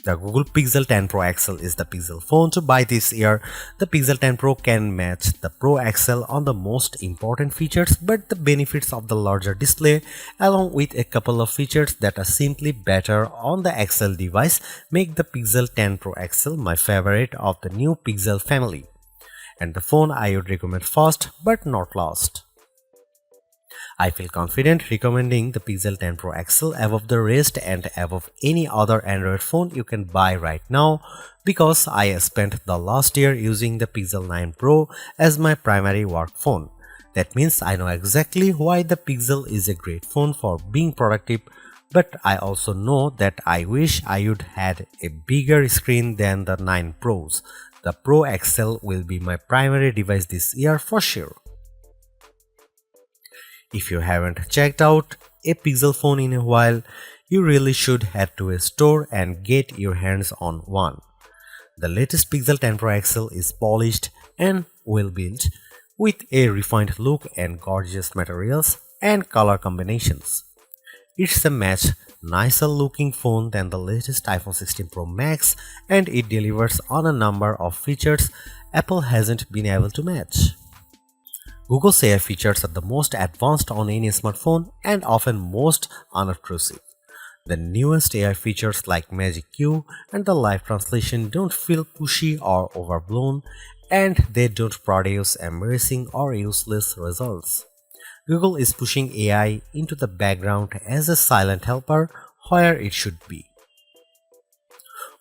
The Google Pixel 10 Pro XL is the Pixel phone to buy this year. The Pixel 10 Pro can match the Pro XL on the most important features, but the benefits of the larger display, along with a couple of features that are simply better on the XL device, make the Pixel 10 Pro XL my favorite of the new Pixel family, and the phone I would recommend first but not last. I feel confident recommending the Pixel 10 Pro XL above the rest and above any other Android phone you can buy right now, because I spent the last year using the Pixel 9 Pro as my primary work phone. That means I know exactly why the Pixel is a great phone for being productive, but I also know that I wish I would had a bigger screen than the 9 Pros. The Pro XL will be my primary device this year for sure. If you haven't checked out a Pixel phone in a while, you really should head to a store and get your hands on one. The latest Pixel 10 Pro XL is polished and well built, with a refined look and gorgeous materials and color combinations. It's a much nicer looking phone than the latest iPhone 16 Pro Max, and it delivers on a number of features Apple hasn't been able to match. Google's AI features are the most advanced on any smartphone and often most unobtrusive. The newest AI features like Magic Q and the live translation don't feel pushy or overblown, and they don't produce embarrassing or useless results. Google is pushing AI into the background as a silent helper where it should be.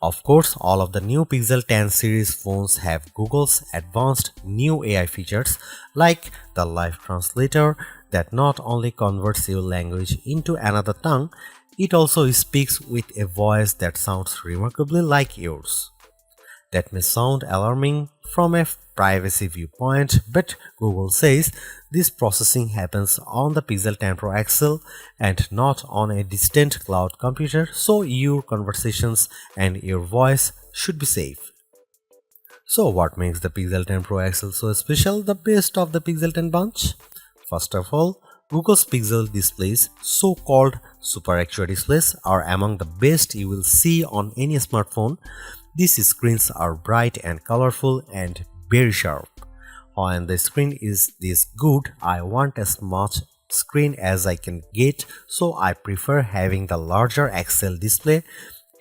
Of course, all of the new Pixel 10 series phones have Google's advanced new AI features like the live translator that not only converts your language into another tongue, it also speaks with a voice that sounds remarkably like yours. That may sound alarming from a privacy viewpoint, but Google says this processing happens on the Pixel 10 Pro XL and not on a distant cloud computer, so your conversations and your voice should be safe. So what makes the Pixel 10 Pro XL so special, the best of the Pixel 10 bunch? First of all, Google's Pixel displays, so-called Super Actua displays, are among the best you will see on any smartphone. These screens are bright and colorful and very sharp. When the screen is this good, I want as much screen as I can get, so I prefer having the larger XL display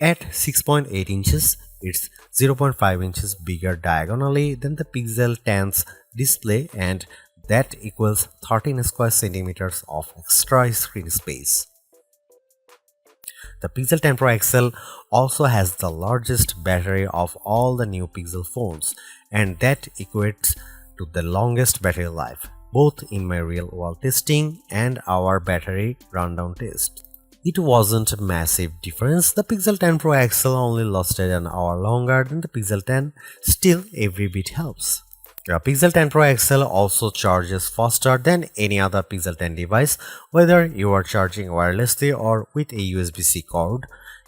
at 6.8 inches. It's 0.5 inches bigger diagonally than the Pixel 10's display, and that equals 13 square centimeters of extra screen space. The Pixel 10 Pro XL also has the largest battery of all the new Pixel phones, and that equates to the longest battery life, both in my real-world testing and our battery rundown test. It wasn't a massive difference. The Pixel 10 Pro XL only lasted an hour longer than the Pixel 10, still every bit helps. The Pixel 10 Pro XL also charges faster than any other Pixel 10 device, whether you are charging wirelessly or with a USB-C cord.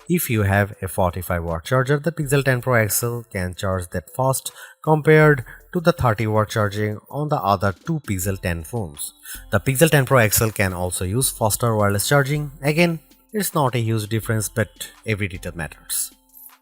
If you have a 45-watt charger, the Pixel 10 Pro XL can charge that fast compared to the 30-watt charging on the other two Pixel 10 phones. The Pixel 10 Pro XL can also use faster wireless charging. Again, it's not a huge difference, but every detail matters.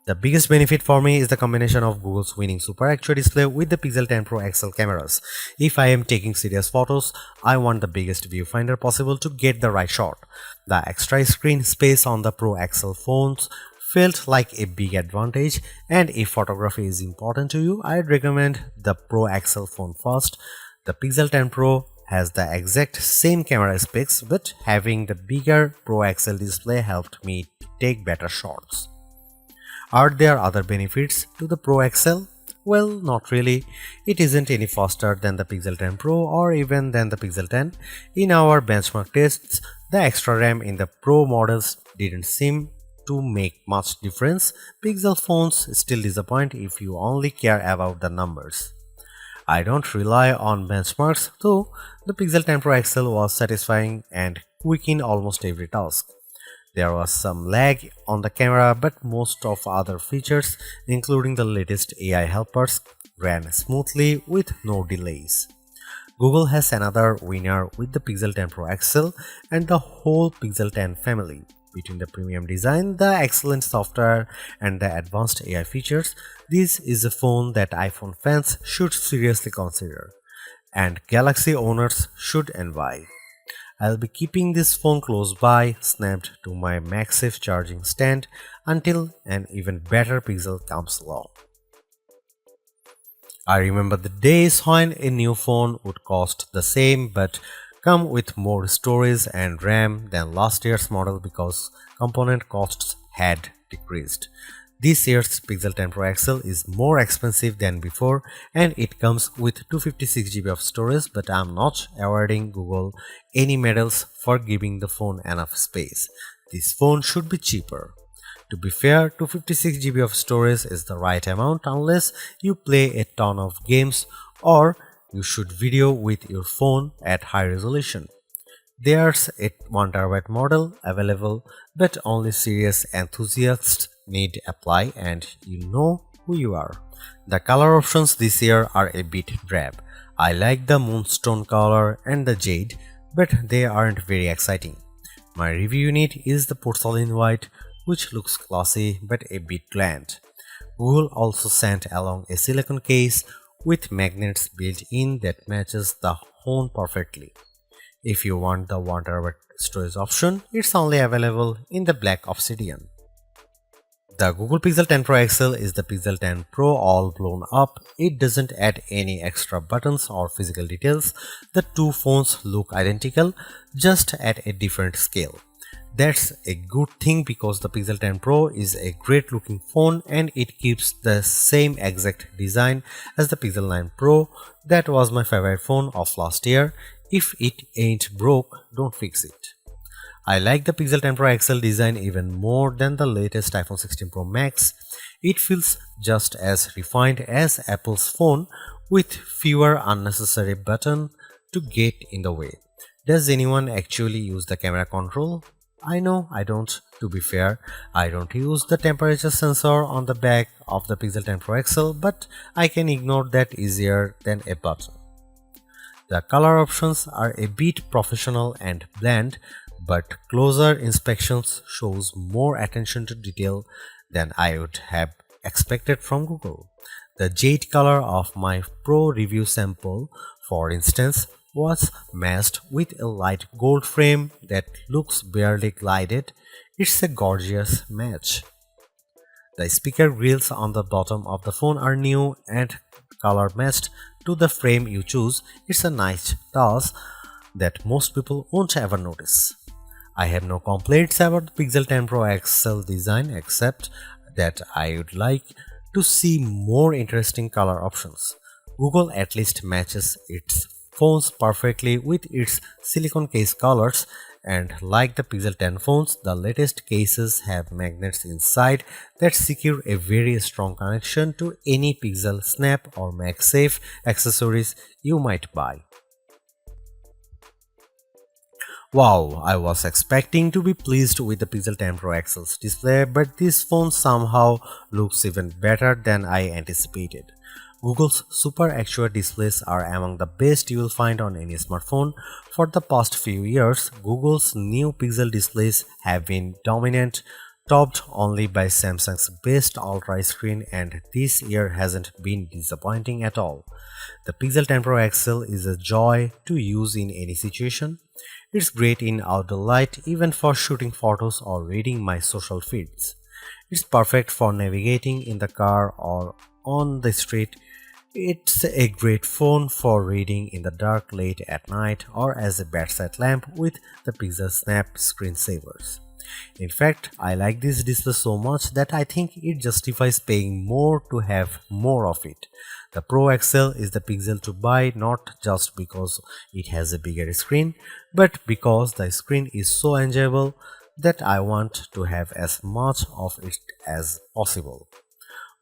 The biggest benefit for me is the combination of Google's winning Super Actua display with the Pixel 10 Pro XL cameras. If I am taking serious photos, I want the biggest viewfinder possible to get the right shot. The extra screen space on the Pro XL phones felt like a big advantage, and if photography is important to you, I'd recommend the Pro XL phone first. The Pixel 10 Pro has the exact same camera specs, but having the bigger Pro XL display helped me take better shots. Are there other benefits to the Pro XL? Well, not really. It isn't any faster than the Pixel 10 Pro or even than the Pixel 10. In our benchmark tests, the extra RAM in the Pro models didn't seem to make much difference. Pixel phones still disappoint if you only care about the numbers. I don't rely on benchmarks, though the Pixel 10 Pro XL was satisfying and quick in almost every task. There was some lag on the camera, but most of other features, including the latest AI helpers, ran smoothly with no delays. Google has another winner with the Pixel 10 Pro XL and the whole Pixel 10 family. Between the premium design, the excellent software, and the advanced AI features, this is a phone that iPhone fans should seriously consider, and Galaxy owners should envy. I'll be keeping this phone close by, snapped to my MagSafe charging stand until an even better Pixel comes along. I remember the days when a new phone would cost the same but come with more storage and RAM than last year's model because component costs had decreased. This year's Pixel 10 Pro XL is more expensive than before and it comes with 256GB of storage, but I'm not awarding Google any medals for giving the phone enough space. This phone should be cheaper. To be fair, 256GB of storage is the right amount unless you play a ton of games or you shoot video with your phone at high resolution. There's a 1TB model available, but only serious enthusiasts need apply, and you know who you are. The color options this year are a bit drab. I like the moonstone color and the jade, but they aren't very exciting. My review unit is the porcelain white, which looks classy but a bit bland. Google also sent along a silicone case with magnets built in that matches the phone perfectly. If you want the 1TB storage option, it's only available in the black obsidian. The Google Pixel 10 Pro XL is the Pixel 10 Pro all blown up. It doesn't add any extra buttons or physical details. The two phones look identical, just at a different scale. That's a good thing because the Pixel 10 Pro is a great looking phone and it keeps the same exact design as the Pixel 9 Pro. That was my favorite phone of last year. If it ain't broke, don't fix it. I like the Pixel 10 Pro XL design even more than the latest iPhone 16 Pro Max. It feels just as refined as Apple's phone with fewer unnecessary buttons to get in the way. Does anyone actually use the camera control? I know I don't. To be fair, I don't use the temperature sensor on the back of the Pixel 10 Pro XL, but I can ignore that easier than a button. The color options are a bit professional and bland, but closer inspections shows more attention to detail than I would have expected from Google. The jade color of my Pro review sample, for instance, was matched with a light gold frame that looks barely glided. It's a gorgeous match. The speaker grills on the bottom of the phone are new and color matched to the frame you choose. It's a nice touch that most people won't ever notice. I have no complaints about the Pixel 10 Pro XL design except that I would like to see more interesting color options. Google at least matches its phones perfectly with its silicone case colors, and like the Pixel 10 phones, the latest cases have magnets inside that secure a very strong connection to any Pixel Snap or MagSafe accessories you might buy. Wow, I was expecting to be pleased with the Pixel 10 Pro XL's display, but this phone somehow looks even better than I anticipated. Google's Super Actua displays are among the best you will find on any smartphone. For the past few years, Google's new Pixel displays have been dominant, topped only by Samsung's best Ultra screen, and this year hasn't been disappointing at all. The Pixel 10 Pro XL is a joy to use in any situation. It's great in outdoor light, even for shooting photos or reading my social feeds. It's perfect for navigating in the car or on the street. It's a great phone for reading in the dark late at night or as a bedside lamp with the Pixel Snap screensavers. In fact, I like this display so much that I think it justifies paying more to have more of it. The Pro XL is the Pixel to buy not just because it has a bigger screen, but because the screen is so enjoyable that I want to have as much of it as possible.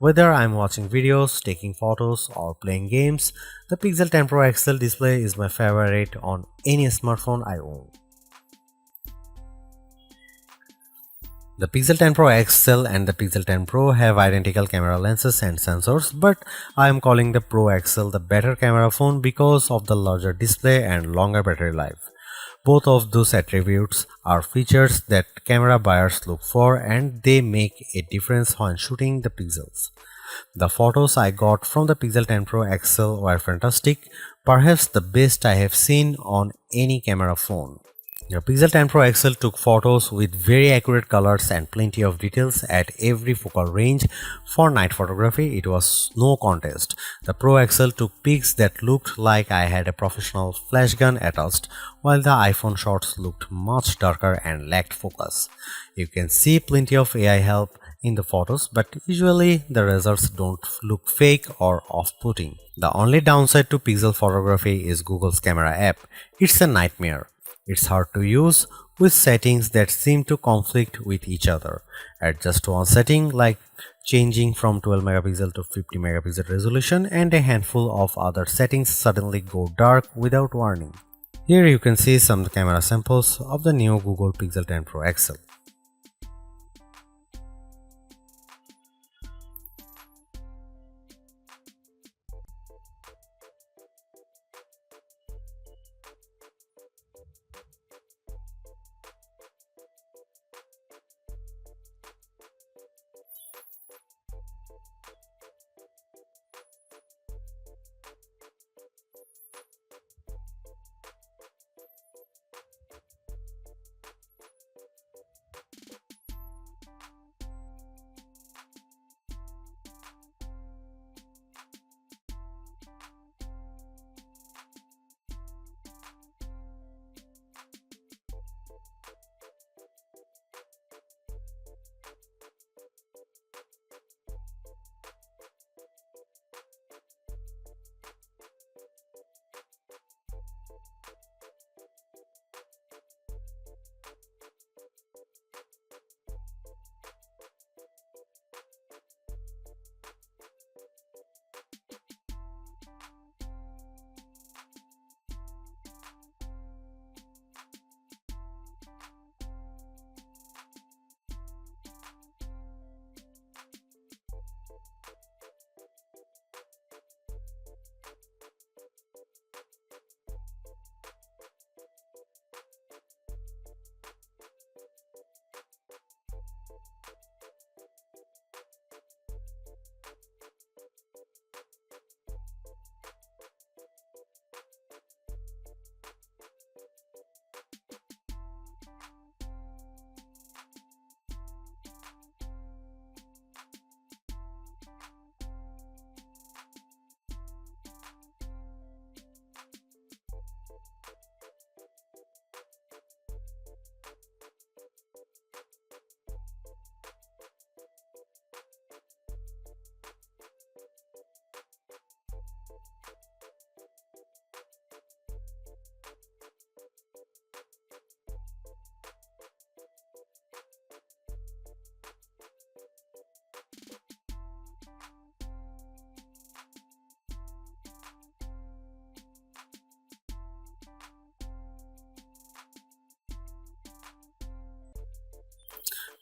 Whether I'm watching videos, taking photos, or playing games, the Pixel 10 Pro XL display is my favorite on any smartphone I own. The Pixel 10 Pro XL and the Pixel 10 Pro have identical camera lenses and sensors, but I am calling the Pro XL the better camera phone because of the larger display and longer battery life. Both of those attributes are features that camera buyers look for, and they make a difference when shooting the pixels. The photos I got from the Pixel 10 Pro XL were fantastic, perhaps the best I have seen on any camera phone. The Pixel 10 Pro XL took photos with very accurate colors and plenty of details at every focal range. For night photography, it was no contest. The Pro XL took pics that looked like I had a professional flash gun attached, while the iPhone shots looked much darker and lacked focus. You can see plenty of AI help in the photos, but usually the results don't look fake or off-putting. The only downside to pixel photography is Google's camera app. It's a nightmare. It's hard to use with settings that seem to conflict with each other. Adjust one setting like changing from 12 megapixel to 50 megapixel resolution, and a handful of other settings suddenly go dark without warning. Here you can see some camera samples of the new Google Pixel 10 Pro XL.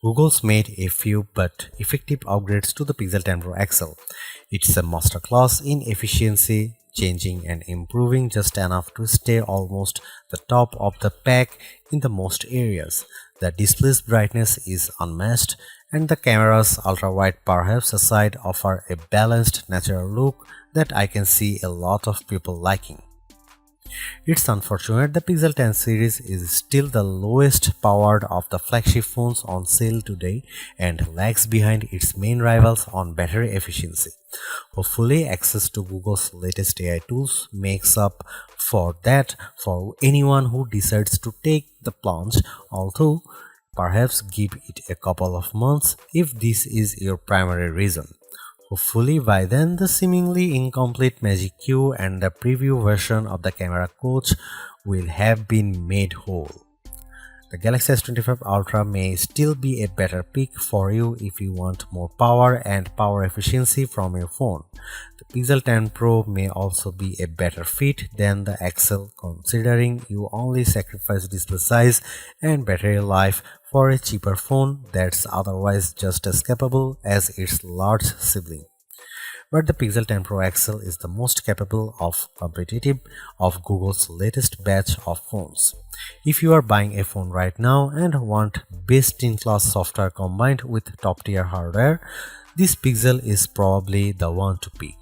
Google's made a few but effective upgrades to the Pixel 10 Pro XL. It's a masterclass in efficiency, changing and improving just enough to stay almost the top of the pack in the most areas. The display's brightness is unmatched, and the camera's ultra-wide perhaps aside offer a balanced natural look that I can see a lot of people liking. It's unfortunate the Pixel 10 series is still the lowest powered of the flagship phones on sale today and lags behind its main rivals on battery efficiency. Hopefully, access to Google's latest AI tools makes up for that for anyone who decides to take the plunge, although perhaps give it a couple of months if this is your primary reason. Hopefully by then the seemingly incomplete Magic Q and the preview version of the camera coach will have been made whole. The Galaxy S25 Ultra may still be a better pick for you if you want more power and power efficiency from your phone. The Pixel 10 Pro may also be a better fit than the XL, considering you only sacrifice display size and battery life for a cheaper phone that's otherwise just as capable as its large sibling. but the Pixel 10 Pro XL is the most capable of competitive of Google's latest batch of phones. If you are buying a phone right now and want best-in-class software combined with top-tier hardware, this Pixel is probably the one to pick.